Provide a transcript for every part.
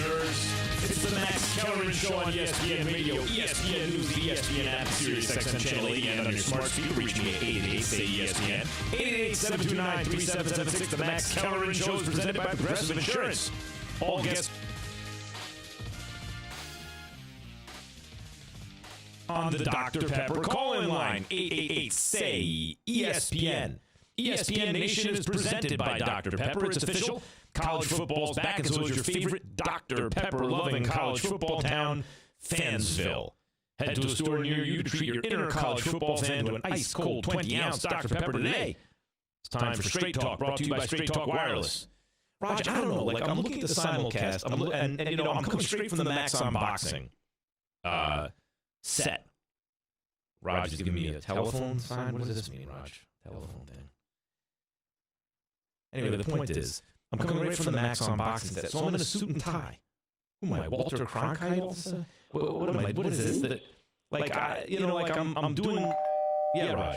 sirs. It's the Max Kellerman Show on ESPN Radio, ESPN News, the ESPN app, Sirius XM Channel 80, and on your smart speaker. Reach me at 888-SAY-ESPN, 888-729-3776. The Max Kellerman Show is presented by Progressive Insurance. All guests on the Dr. Pepper call-in line, 888-SAY-ESPN. ESPN Nation is presented by Dr. Pepper. It's official. College football's back, and so is your favorite Dr. Pepper-loving college football town, Fansville. Head to a store near you to treat your inner college football fan to an ice-cold 20-ounce Dr. Pepper today. It's time for Straight Talk, brought to you by Straight Talk Wireless. Raj, I don't know. Like, I'm looking at the simulcast, and you know, I'm coming straight from the Max Unboxing set. Raj is giving me a telephone sign. What does this mean, Raj? Telephone thing. Anyway, the point is, I'm coming right from the Max Unboxing set, so I'm in a suit and tie. Who am I, Walter Cronkite? What am I? What is this? I'm doing. Yeah, Raj.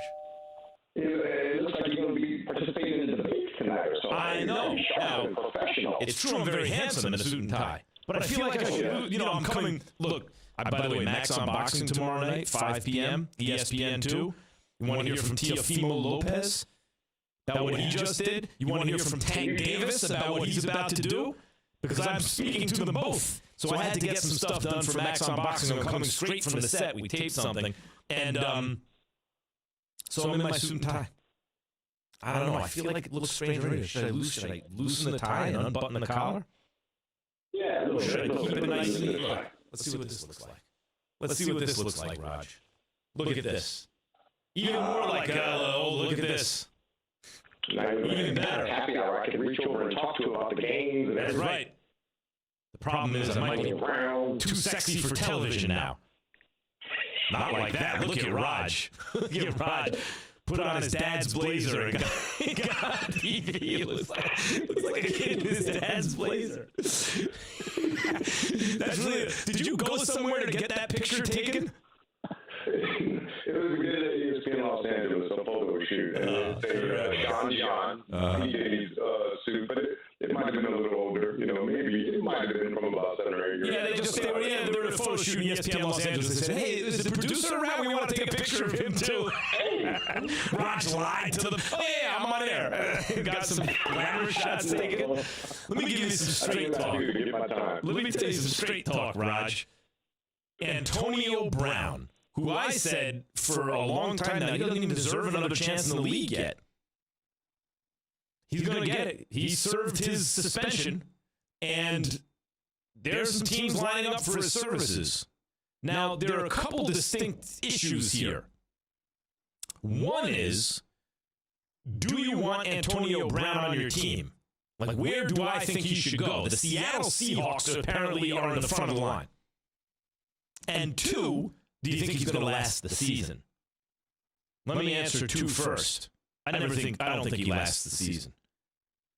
It looks like you're going to be participating in the debates tonight or something. I know. Now, professional. It's true I'm very handsome in a suit and tie, but I feel like I should. You know, I'm coming. Look, by the way, Max Unboxing tomorrow night, 5 p.m. ESPN 2. You want to hear from Teofimo Lopez about what he just did? You want to hear from Tank Davis about what he's about to do? Because I'm speaking to them both. So I had to get some stuff done for Max Unboxing. I'm coming straight from the set. We taped something. And so I'm in my suit and tie. I don't know. I feel like it looks strange already. Should I loosen the tie and unbutton the collar? Yeah. Or should I keep it nice and neat? Let's see what this looks like. Let's see what this looks like, Raj. Look at this. Even more like, look at this. Even better. Happy hour. I can reach over and talk to you about the games. And that's right. The problem is I might be too sexy for television now. Not like that. Look at Raj. Look at Raj. Put on his dad's blazer and got TV. It looks like a kid in his dad's blazer. That's really. Did you go somewhere to get that picture taken? It was a good ESPN Los Angeles, a photo shoot. And John, he did his suit, but it might have been a little older. You know, maybe it might have been from about 7 or 8 years. Yeah, they were at a photo shoot in ESPN Los Angeles. They said, "Hey, is the producer around? We want to take a picture of him too." Raj lied to them. Oh yeah, I'm on air. Got some glamorous shots taken. Let me give you some straight talk. Let me tell you some straight talk, Raj. Antonio Brown, who I said for a long time now, he doesn't even deserve another chance in the league yet. He's going to get it. He served his suspension, and there's some teams lining up for his services. Now, there are a couple distinct issues here. One is, do you want Antonio Brown on your team? Like, where do I think he should go? The Seattle Seahawks apparently are in the front of the line. And two, do you think he's going to last the season? Let me answer two first. I don't think he lasts the season.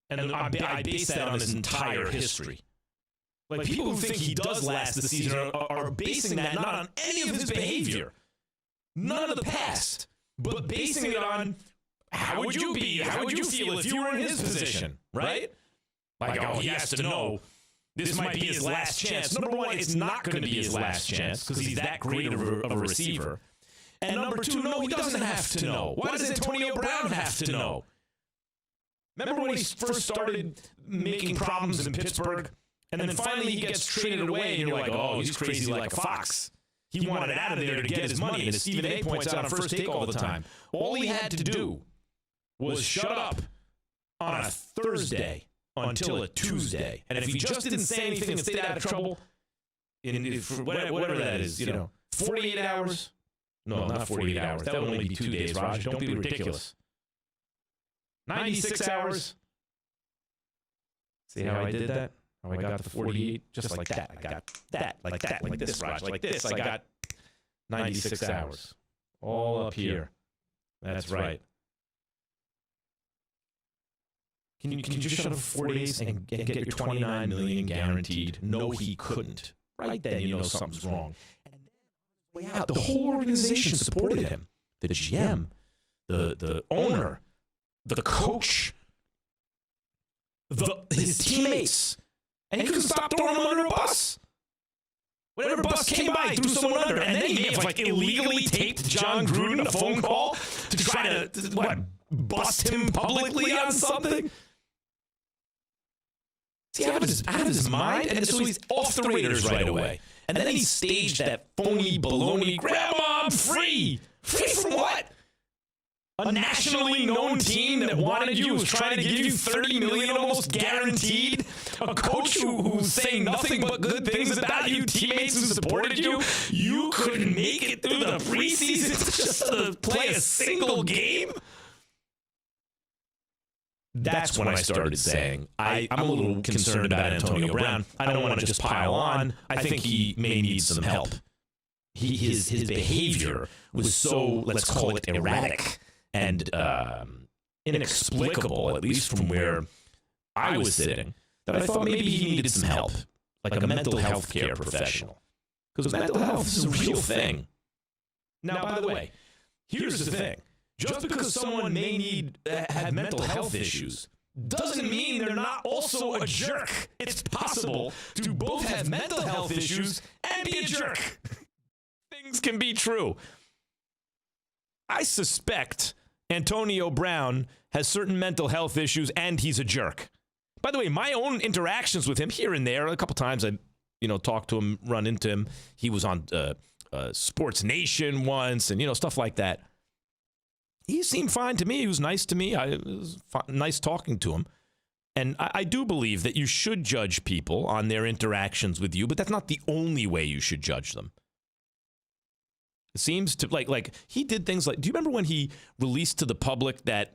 And I base that on his entire history. Like, people who think he does last the season are basing that not on any of his behavior, none of the past, but basing it on how would you feel if you were in his position, right? Like, he has to know this might be his last chance. Number one, it's not going to be his last chance because he's that great of a receiver. And number two, no, he doesn't have to know. Why does Antonio Brown have to know? Remember when he first started making problems in Pittsburgh? And then finally he gets traded away, and you're like, oh, he's crazy like a fox. He wanted out of there to get his money. And as Stephen A. points out on First Take all the time, all he had to do was shut up on a Thursday until a Tuesday. And if he just didn't say anything and stayed out of trouble, whatever that is, 48 hours? No, not 48 hours. That would only be 2 days, Raj. Don't be ridiculous. 96 hours. See how I did that? How I got the 48? Just like that. I got that, like this, Raj. Like this, I got 96 hours. All up here. That's right. Can you just shut up for 4 days and get your $29 million guaranteed? No, he couldn't. Right then, you know something's wrong. And then, way out, the whole organization supported him. The GM, the owner, the coach, his teammates. And he couldn't stop throwing them under a bus. Whatever bus came by, threw someone under. And then he may have, illegally taped John Gruden a phone call to try to, bust him publicly on something? Is he out of his mind? And so he's off the Raiders right away. And then he staged that phony baloney, Grandma, I'm free. Free from what? A nationally known team that wanted you, was trying to give you $30 million almost guaranteed. A coach who's saying nothing but good things about you, teammates who supported you. You couldn't make it through the preseason just to play a single game. That's when I started saying, I'm a little concerned about Antonio Brown. I don't want to just pile on. I think he may need some help. His behavior was so, let's call it erratic and inexplicable, at least from where I was sitting, that I thought maybe he needed some help, like a mental health care professional. Because mental health is a real thing. Now, by the way, here's the thing. Just because someone may have mental health issues doesn't mean they're not also a jerk. It's possible to both have mental health issues and be a jerk. Things can be true. I suspect Antonio Brown has certain mental health issues and he's a jerk. By the way, my own interactions with him here and there, a couple times I talked to him, run into him. He was on Sports Nation once and, stuff like that. He seemed fine to me. He was nice to me. It was nice talking to him. And I do believe that you should judge people on their interactions with you, but that's not the only way you should judge them. It seems to, like he did things like, do you remember when he released to the public that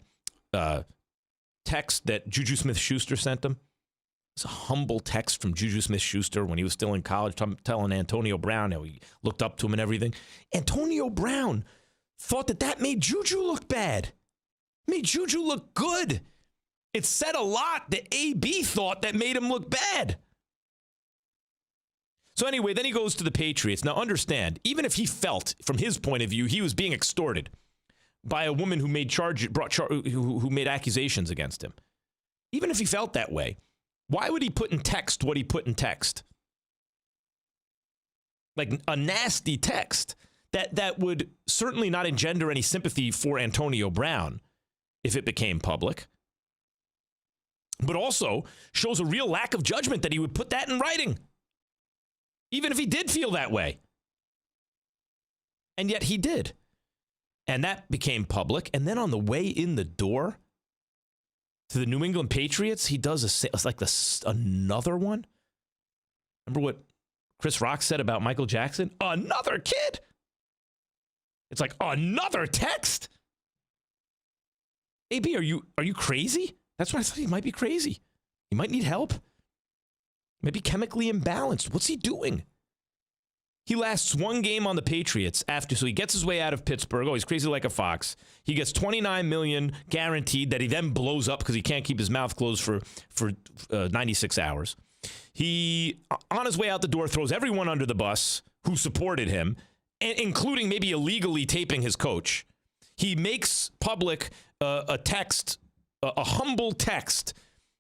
text that Juju Smith-Schuster sent him? It's a humble text from Juju Smith-Schuster when he was still in college, telling Antonio Brown how he looked up to him and everything. Antonio Brown thought that made Juju look bad. Made Juju look good. It said a lot that AB thought that made him look bad. So anyway, then he goes to the Patriots. Now understand, even if he felt, from his point of view, he was being extorted by a woman who made who made accusations against him. Even if he felt that way, why would he put in text what he put in text? Like a nasty text that would certainly not engender any sympathy for Antonio Brown if it became public, but also shows a real lack of judgment that he would put that in writing, even if he did feel that way. And yet he did. And that became public. And then on the way in the door to the New England Patriots, he does another one. Remember what Chris Rock said about Michael Jackson? Another kid. It's like another text. AB, are you crazy? That's what I thought. He might be crazy. He might need help. Maybe chemically imbalanced. What's he doing? He lasts one game on the Patriots so he gets his way out of Pittsburgh. Oh, he's crazy like a fox. He gets $29 million guaranteed that he then blows up because he can't keep his mouth closed for 96 hours. He, on his way out the door, throws everyone under the bus who supported him, including maybe illegally taping his coach. He makes public a text, a humble text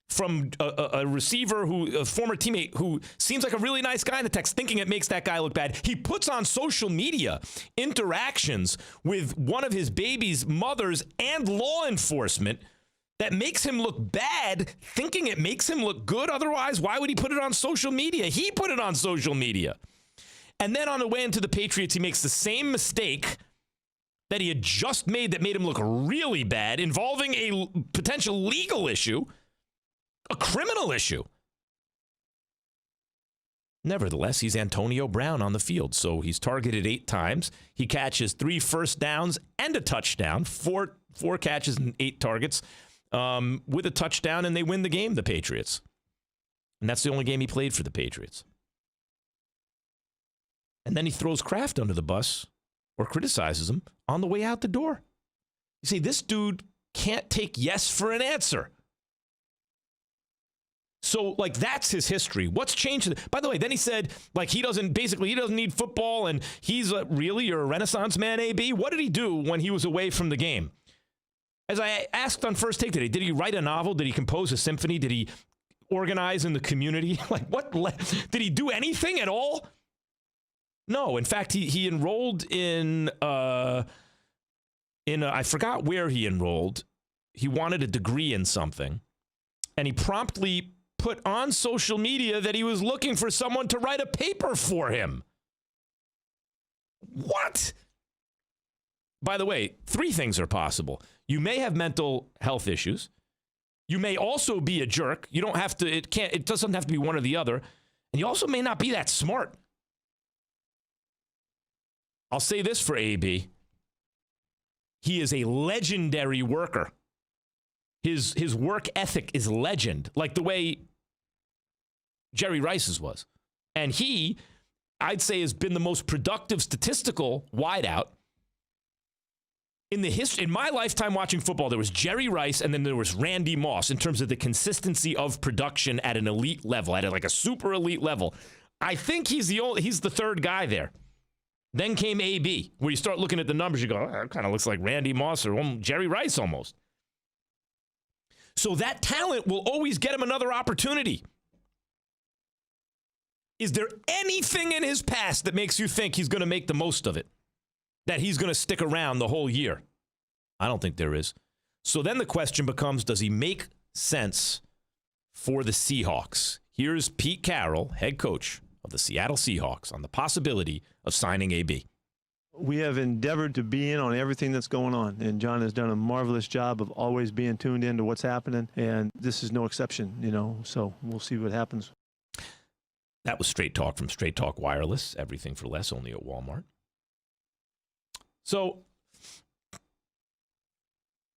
from a receiver, a former teammate who seems like a really nice guy in the text, thinking it makes that guy look bad. He puts on social media interactions with one of his baby's mothers and law enforcement that makes him look bad, thinking it makes him look good. Otherwise, why would he put it on social media? He put it on social media. And then on the way into the Patriots, he makes the same mistake that he had just made that made him look really bad, involving a potential legal issue, a criminal issue. Nevertheless, he's Antonio Brown on the field, so he's targeted 8 times. He catches 3 first downs and a touchdown, 4 catches and 8 targets with a touchdown, and they win the game, the Patriots. And that's the only game he played for the Patriots. And then he throws Kraft under the bus or criticizes him on the way out the door. You see, this dude can't take yes for an answer. So, that's his history. What's changed? By the way, then he said, he doesn't need football, and he's really, you're a Renaissance man, AB? What did he do when he was away from the game? As I asked on First Take today, did he write a novel? Did he compose a symphony? Did he organize in the community? Like, what? Did he do anything at all? No. In fact, he enrolled in I forgot where he enrolled. He wanted a degree in something, and he promptly put on social media that he was looking for someone to write a paper for him. What? By the way, 3 things are possible. You may have mental health issues. You may also be a jerk. You don't have to, it doesn't have to be one or the other. And you also may not be that smart. I'll say this for AB. He is a legendary worker. His work ethic is legend, like the way Jerry Rice's was. And he, I'd say, has been the most productive statistical wideout in the history. In my lifetime watching football, there was Jerry Rice and then there was Randy Moss in terms of the consistency of production at an elite level, at like a super elite level. I think he's the third guy there. Then came AB, where you start looking at the numbers, you go, oh, that kind of looks like Randy Moss or Jerry Rice almost. So that talent will always get him another opportunity. Is there anything in his past that makes you think he's going to make the most of it? That he's going to stick around the whole year? I don't think there is. So then the question becomes, does he make sense for the Seahawks? Here's Pete Carroll, head coach of the Seattle Seahawks, on the possibility of signing AB. We have endeavored to be in on everything that's going on, and John has done a marvelous job of always being tuned into what's happening, and this is no exception, so we'll see what happens. That was Straight Talk from Straight Talk Wireless. Everything for less, only at Walmart. So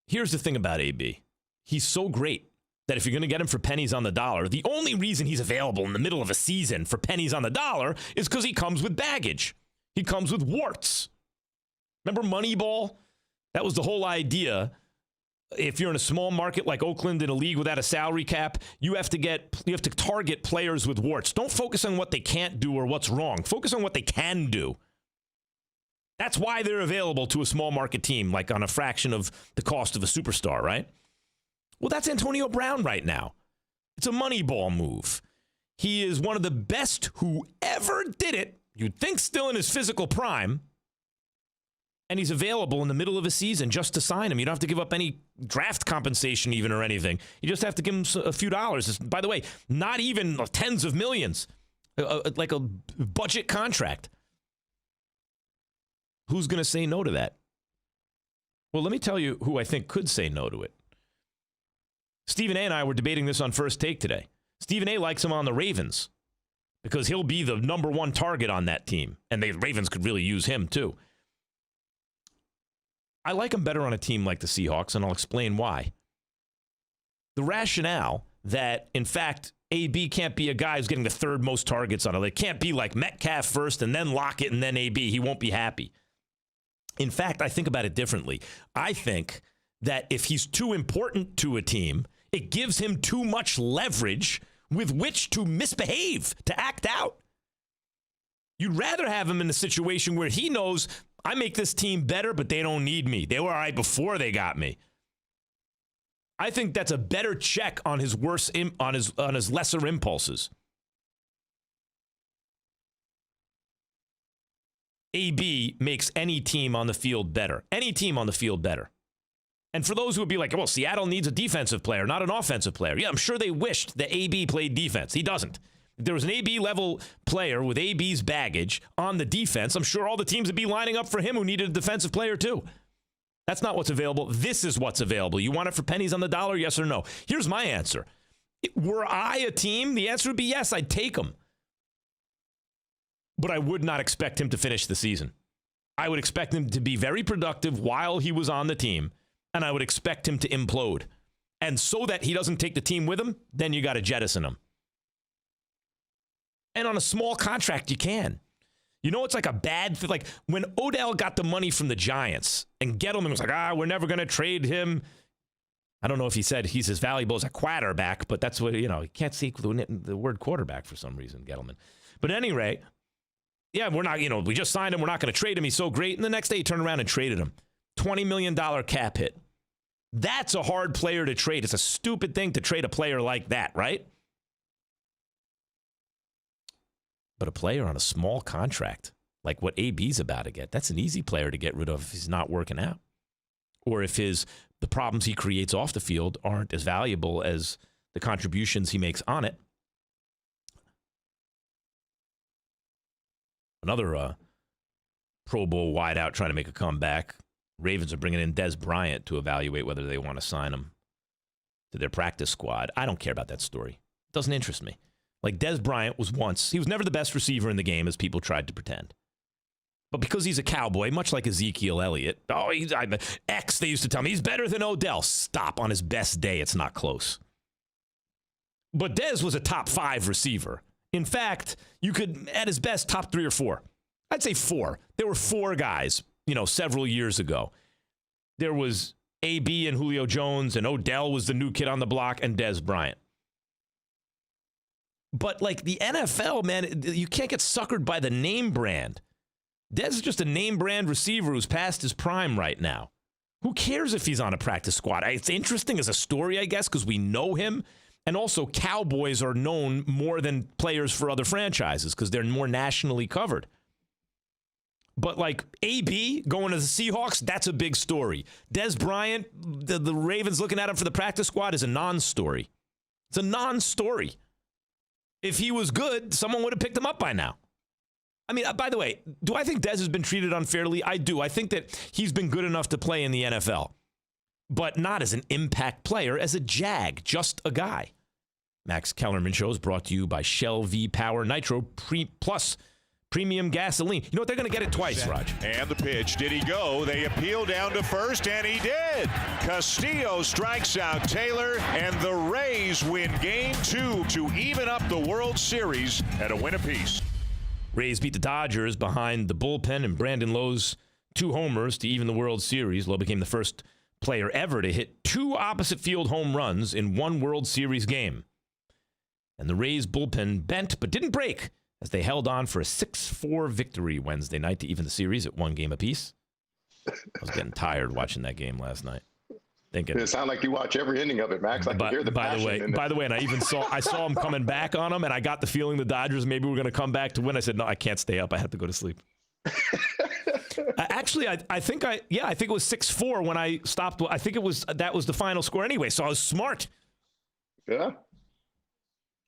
here's the thing about AB. He's so great that if you're going to get him for pennies on the dollar, the only reason he's available in the middle of a season for pennies on the dollar is because he comes with baggage. He comes with warts. Remember Moneyball? That was the whole idea. If you're in a small market like Oakland in a league without a salary cap, you have to target players with warts. Don't focus on what they can't do or what's wrong. Focus on what they can do. That's why they're available to a small market team, like on a fraction of the cost of a superstar, right? Well, that's Antonio Brown right now. It's a Moneyball move. He is one of the best who ever did it. You'd think still in his physical prime. And he's available in the middle of a season just to sign him. You don't have to give up any draft compensation even or anything. You just have to give him a few dollars. By the way, not even tens of millions. Like a budget contract. Who's going to say no to that? Well, let me tell you who I think could say no to it. Stephen A. and I were debating this on First Take today. Stephen A. likes him on the Ravens because he'll be the number 1 target on that team. And the Ravens could really use him too. I like him better on a team like the Seahawks, and I'll explain why. The rationale that, in fact, AB can't be a guy who's getting the 3rd most targets on it. It can't be like Metcalf first and then Lockett and then AB. He won't be happy. In fact, I think about it differently. I think that if he's too important to a team, it gives him too much leverage with which to misbehave, to act out. You'd rather have him in a situation where he knows, I make this team better, but they don't need me. They were all right before they got me. I think that's a better check on his on his lesser impulses. AB makes any team on the field better. Any team on the field better. And for those who would be like, well, Seattle needs a defensive player, not an offensive player. Yeah, I'm sure they wished that AB played defense. He doesn't. If there was an AB level player with AB's baggage on the defense, I'm sure all the teams would be lining up for him who needed a defensive player too. That's not what's available. This is what's available. You want it for pennies on the dollar, yes or no? Here's my answer. Were I a team, the answer would be yes, I'd take him. But I would not expect him to finish the season. I would expect him to be very productive while he was on the team, and I would expect him to implode. And so that he doesn't take the team with him, then you got to jettison him. And on a small contract, you can. You know, it's like a bad thing. Like when Odell got the money from the Giants and Gettleman was like, we're never going to trade him. I don't know if he said he's as valuable as a quarterback, but that's what, you can't see the word quarterback for some reason, Gettleman. But at any rate, yeah, we're not, we just signed him. We're not going to trade him. He's so great. And the next day he turned around and traded him. $20 million cap hit. That's a hard player to trade. It's a stupid thing to trade a player like that, right? But a player on a small contract, like what AB's about to get, that's an easy player to get rid of if he's not working out. Or if the problems he creates off the field aren't as valuable as the contributions he makes on it. Another Pro Bowl wideout trying to make a comeback. Ravens are bringing in Dez Bryant to evaluate whether they want to sign him to their practice squad. I don't care about that story. It doesn't interest me. Like, Dez Bryant he was never the best receiver in the game, as people tried to pretend. But because he's a Cowboy, much like Ezekiel Elliott, they used to tell me, he's better than Odell. Stop. On his best day, it's not close. But Dez was a top 5 receiver. In fact, you could, at his best, top 3 or 4. I'd say 4. There were 4 guys, several years ago. There was AB and Julio Jones, and Odell was the new kid on the block, and Dez Bryant. But, like, the NFL, man, you can't get suckered by the name brand. Dez is just a name brand receiver who's past his prime right now. Who cares if he's on a practice squad? It's interesting as a story, I guess, because we know him. And also, Cowboys are known more than players for other franchises because they're more nationally covered. But, like, AB going to the Seahawks, that's a big story. Dez Bryant, the Ravens looking at him for the practice squad is a non-story. It's a non-story. If he was good, someone would have picked him up by now. I mean, by the way, do I think Dez has been treated unfairly? I do. I think that he's been good enough to play in the NFL, but not as an impact player, as a Jag, just a guy. Max Kellerman Show is brought to you by Shell V-Power Nitro Plus Premium Gasoline. You know what? They're going to get it twice, Raj. And the pitch. Did he go? They appeal down to first, and he did. Castillo strikes out Taylor, and the Rays win Game 2 to even up the World Series at a win apiece. Rays beat the Dodgers behind the bullpen and Brandon Lowe's 2 homers to even the World Series. Lowe became the first player ever to hit 2 opposite field home runs in one World Series game. And the Rays bullpen bent but didn't break as they held on for a 6-4 victory Wednesday night to even the series at 1 game apiece. I was getting tired watching that game last night. Thinking, it sounded like you watch every inning of it, Max. I can hear the passion. By the way, and I saw him coming back on him, and I got the feeling the Dodgers maybe were going to come back to win. I said, no, I can't stay up. I have to go to sleep. Actually, I think it was 6-4 when I stopped. I think that was the final score anyway. So I was smart. Yeah.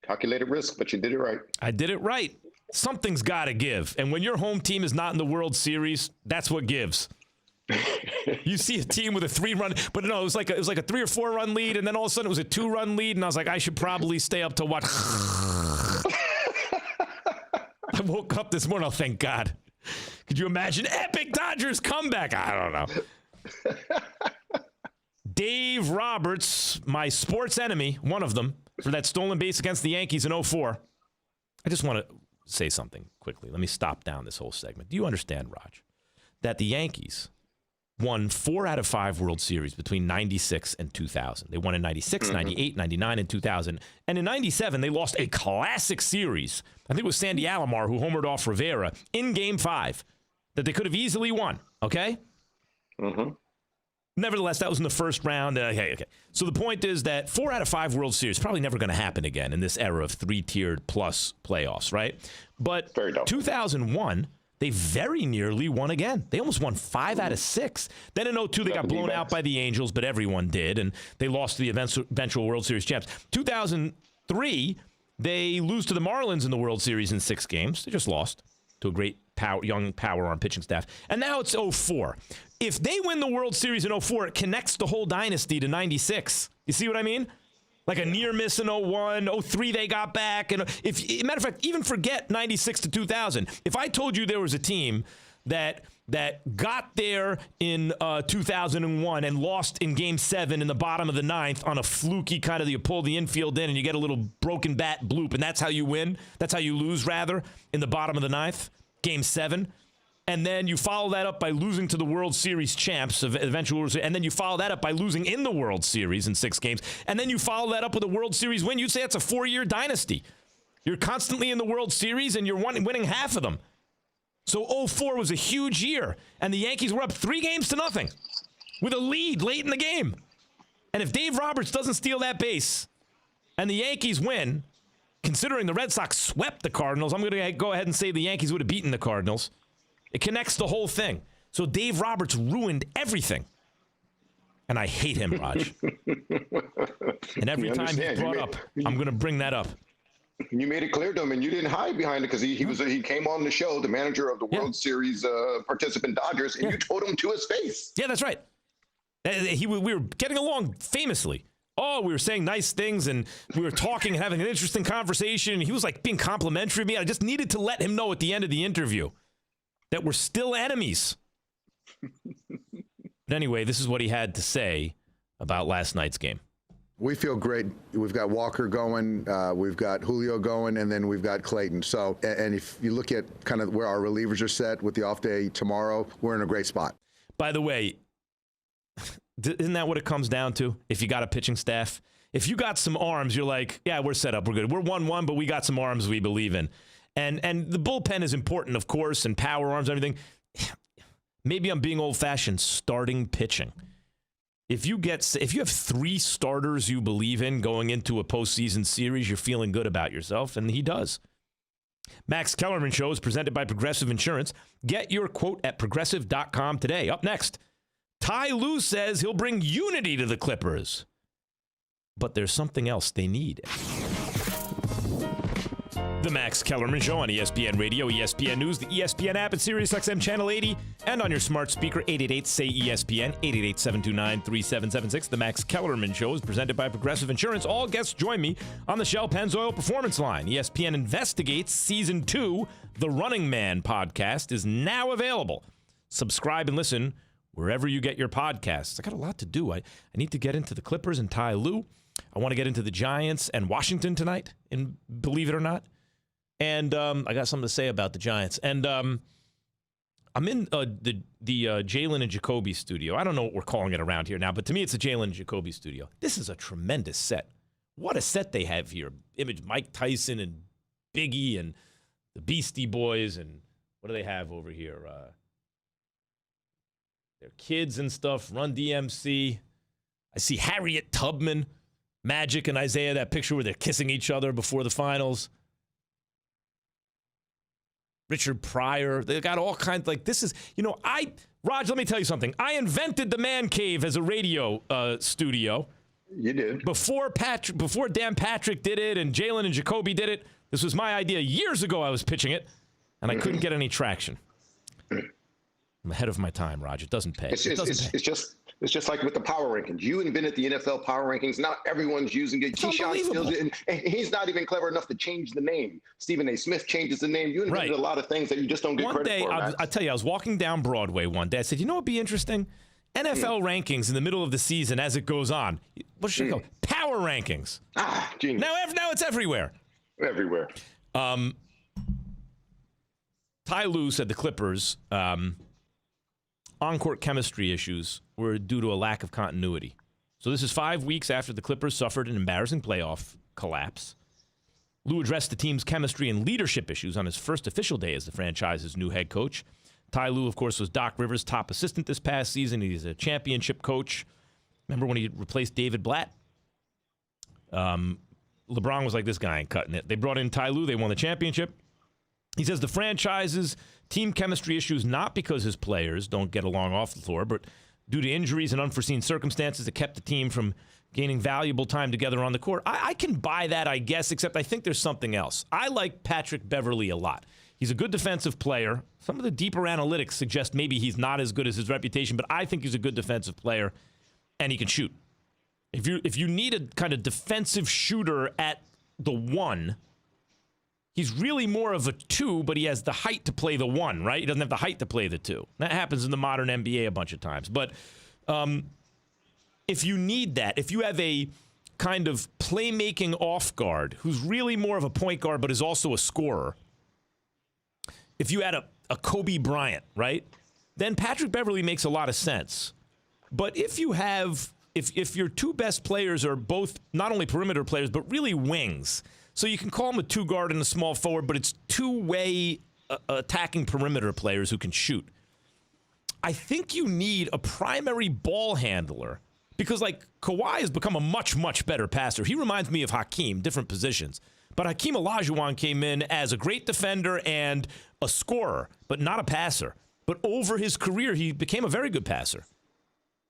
Calculated risk, but you did it right. I did it right. Something's got to give, and when your home team is not in the World Series, that's what gives. You see a team with a 3-run, but no, it was like a 3 or 4 run lead, and then all of a sudden it was a 2-run lead, and I was like, I should probably stay up to watch. I woke up this morning. Oh, thank God! Could you imagine epic Dodgers comeback? I don't know. Dave Roberts, my sports enemy, one of them, for that stolen base against the Yankees in 2004. I just want to say something quickly. Let me stop down this whole segment. Do you understand, Raj, that the Yankees won 4 out of 5 World Series between 96 and 2000. They won in 96, 98, 99, and 2000. And in 97, they lost a classic series. I think it was Sandy Alomar who homered off Rivera in Game 5 that they could have easily won, okay? Mm-hmm. Nevertheless, that was in the first round. Okay. So the point is that 4 out of 5 World Series probably never going to happen again in this era of 3-tiered plus playoffs, right? But 2001... they very nearly won again. They almost won 5 out of 6. Then in 2002, they got blown out by the Angels, but everyone did, and they lost to the eventual World Series champs. 2003, they lose to the Marlins in the World Series in 6 games. They just lost to a great young power-arm pitching staff. And now it's 2004. If they win the World Series in 2004, it connects the whole dynasty to 96. You see what I mean? Like a near miss in 2001, 2003 they got back. And matter of fact, even forget 96 to 2000. If I told you there was a team that got there in 2001 and lost in Game 7 in the bottom of the 9th on a fluky kind of, you pull the infield in and you get a little broken bat bloop, and that's how you win. That's how you lose, rather, in the bottom of the 9th, Game 7. And then you follow that up by losing to the World Series champs of eventual World Series. And then you follow that up by losing in the World Series in 6 games. And then you follow that up with a World Series win. You'd say that's a 4-year dynasty. You're constantly in the World Series and you're winning half of them. So 2004 was a huge year. And the Yankees were up 3-0 with a lead late in the game. And if Dave Roberts doesn't steal that base and the Yankees win, considering the Red Sox swept the Cardinals, I'm going to go ahead and say the Yankees would have beaten the Cardinals. It connects the whole thing. So Dave Roberts ruined everything. And I hate him, Raj. And every time he's brought up, I'm going to bring that up. You made it clear to him, and you didn't hide behind it because he came on the show, the manager of the World Series participant Dodgers, and you told him to his face. Yeah, that's right. We were getting along famously. Oh, we were saying nice things, and we were talking and having an interesting conversation. He was like being complimentary to me. I just needed to let him know at the end of the interview that we're still enemies. But anyway, this is what he had to say about last night's game. We feel great. We've got Walker going, we've got Julio going, and then we've got Clayton. So, and if you look at kind of where our relievers are set with the off day tomorrow, we're in a great spot. By the way, isn't that what it comes down to? If you got a pitching staff, if you got some arms, you're like, yeah, we're set up, we're good. We're 1-1, but we got some arms we believe in. And the bullpen is important, of course, and power arms and everything. Maybe I'm being old-fashioned, starting pitching. If you have 3 starters you believe in going into a postseason series, you're feeling good about yourself, and he does. Max Kellerman Show is presented by Progressive Insurance. Get your quote at progressive.com today. Up next, Ty Lue says he'll bring unity to the Clippers. But there's something else they need. The Max Kellerman Show on ESPN Radio, ESPN News, the ESPN app at SiriusXM Channel 80, and on your smart speaker, 888-SAY-ESPN, 888-729-3776. The Max Kellerman Show is presented by Progressive Insurance. All guests join me on the Shell Pennzoil Performance Line. ESPN Investigates Season 2, The Running Man podcast, is now available. Subscribe and listen wherever you get your podcasts. I got a lot to do. I need to get into the Clippers and Ty Lue. I want to get into the Giants and Washington tonight, and believe it or not. And I got something to say about the Giants. And I'm in the Jalen and Jacoby studio. I don't know what we're calling it around here now, but to me, it's a Jalen and Jacoby studio. This is a tremendous set. What a set they have here. Image Mike Tyson and Biggie and the Beastie Boys. And what do they have over here? Their kids and stuff. Run DMC. I see Harriet Tubman, Magic and Isaiah, that picture where they're kissing each other before the finals. Richard Pryor. They got all kinds. Like, this is, Raj, let me tell you something. I invented the man cave as a radio studio. You did. Before Dan Patrick did it and Jalen and Jacoby did it. This was my idea. Years ago, I was pitching it, and I couldn't get any traction. I'm ahead of my time, Raj. It doesn't pay. It's just like with the power rankings. You invented the NFL power rankings. Now everyone's using it. Keyshawn steals it, and he's not even clever enough to change the name. Stephen A. Smith changes the name. You invented a lot of things that you just don't get credit for. One day, I'll tell you, I was walking down Broadway one day. I said, you know what would be interesting? NFL rankings in the middle of the season as it goes on. What should it go? Power rankings. Genius. Now it's everywhere. Everywhere. Ty Lue said the Clippers' on-court chemistry issues were due to a lack of continuity. So this is 5 weeks after the Clippers suffered an embarrassing playoff collapse. Lue addressed the team's chemistry and leadership issues on his first official day as the franchise's new head coach. Ty Lue, of course, was Doc Rivers' top assistant this past season. He's a championship coach. Remember when he replaced David Blatt? LeBron was like, this guy ain't cutting it. They brought in Ty Lue. They won the championship. He says the franchise's team chemistry issues not because his players don't get along off the floor, but due to injuries and unforeseen circumstances that kept the team from gaining valuable time together on the court. I can buy that, I guess, except I think there's something else. I like Patrick Beverley a lot. He's a good defensive player. Some of the deeper analytics suggest maybe he's not as good as his reputation, but I think he's a good defensive player, and he can shoot. If you need a kind of defensive shooter at the 1, he's really more of a 2, but he has the height to play the 1, right? He doesn't have the height to play the 2. That happens in the modern NBA a bunch of times. But if you need that, if you have a kind of playmaking off guard who's really more of a point guard but is also a scorer, if you had a Kobe Bryant, right, then Patrick Beverley makes a lot of sense. But if you have, if your 2 best players are both not only perimeter players but really wings, so you can call them a 2 guard and a small forward, but it's 2-way attacking perimeter players who can shoot. I think you need a primary ball handler because, like, Kawhi has become a much, much better passer. He reminds me of Hakeem, different positions. But Hakeem Olajuwon came in as a great defender and a scorer, but not a passer. But over his career, he became a very good passer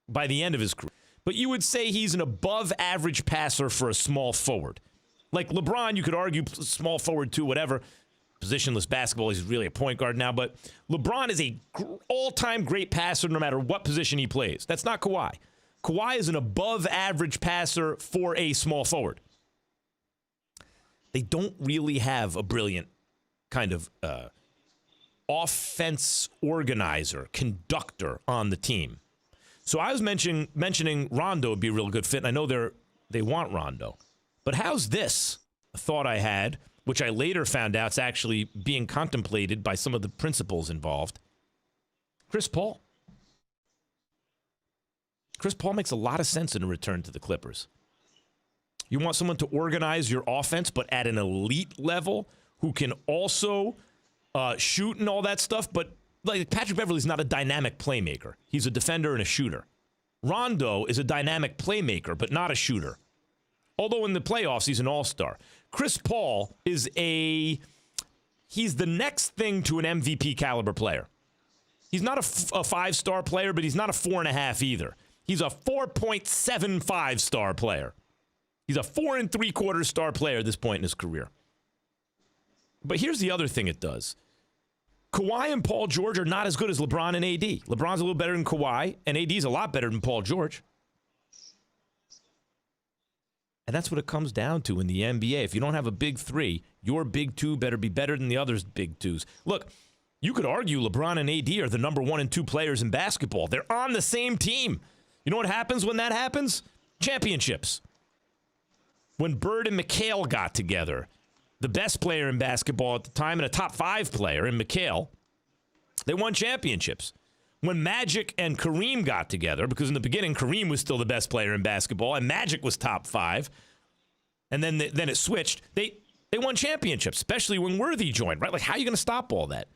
by the end of his career. But you would say he's an above-average passer for a small forward. Like LeBron, you could argue small forward too, whatever. Positionless basketball, he's really a point guard now. But LeBron is a all-time great passer no matter what position he plays. That's not Kawhi. Kawhi is an above-average passer for a small forward. They don't really have a brilliant kind of offense organizer, conductor on the team. So I was mentioning Rondo would be a real good fit, and I know they want Rondo. But how's this? A thought I had, which I later found out is actually being contemplated by some of the principals involved. Chris Paul. Chris Paul makes a lot of sense in a return to the Clippers. You want someone to organize your offense, but at an elite level, who can also shoot and all that stuff. But like Patrick Beverley's not a dynamic playmaker. He's a defender and a shooter. Rondo is a dynamic playmaker, but not a shooter. Although in the playoffs, he's an all-star. Chris Paul is he's the next thing to an MVP caliber player. He's not a five-star player, but he's not a 4.5 either. He's a 4.75 star player. He's a 4 3/4 star player at this point in his career. But here's the other thing it does. Kawhi and Paul George are not as good as LeBron and AD. LeBron's a little better than Kawhi, and AD's a lot better than Paul George. And that's what it comes down to in the NBA. If you don't have a big three, your big two better be better than the other's big twos. Look, you could argue LeBron and AD are the number 1 and 2 players in basketball. They're on the same team. You know what happens when that happens? Championships. When Bird and McHale got together, the best player in basketball at the time and a top 5 player in McHale, they won championships. When Magic and Kareem got together, because in the beginning Kareem was still the best player in basketball and Magic was top 5, and then it switched, they won championships, especially when Worthy joined, right? Like, how are you going to stop all that?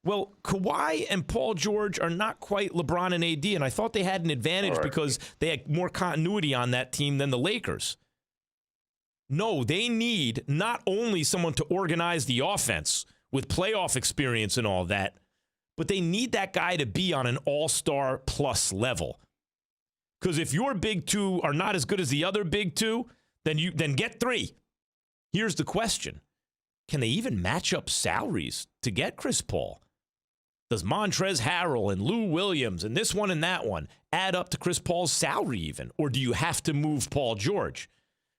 Well, Kawhi and Paul George are not quite LeBron and AD, and I thought they had an advantage because they had more continuity on that team than the Lakers. No, they need not only someone to organize the offense with playoff experience and all that, but they need that guy to be on an all-star plus level. Because if your big two are not as good as the other big two, then get 3. Here's the question. Can they even match up salaries to get Chris Paul? Does Montrezl Harrell and Lou Williams and this one and that one add up to Chris Paul's salary even? Or do you have to move Paul George?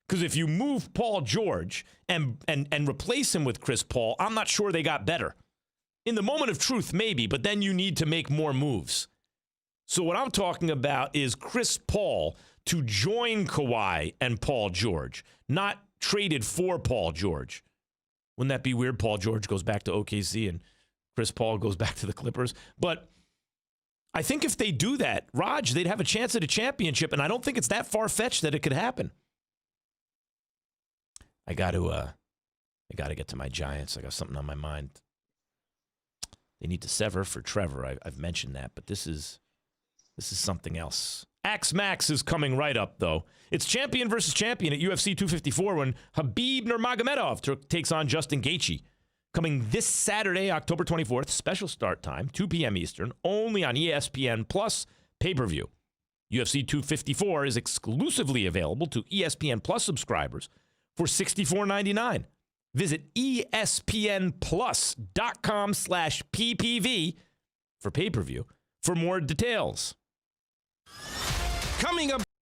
Because if you move Paul George and replace him with Chris Paul, I'm not sure they got better. In the moment of truth, maybe, but then you need to make more moves. So what I'm talking about is Chris Paul to join Kawhi and Paul George, not traded for Paul George. Wouldn't that be weird? Paul George goes back to OKC and Chris Paul goes back to the Clippers. But I think if they do that, Raj, they'd have a chance at a championship, and I don't think it's that far-fetched that it could happen. I got to get to my Giants. I got something on my mind. They need to sever for Trevor. I've mentioned that, but this is something else. Axe Max is coming right up, though. It's champion versus champion at UFC 254 when Khabib Nurmagomedov takes on Justin Gaethje. Coming this Saturday, October 24th, special start time, 2 p.m. Eastern, only on ESPN Plus pay-per-view. UFC 254 is exclusively available to ESPN Plus subscribers for $64.99. Visit espnplus.com/PPV for pay-per-view for more details. Coming up.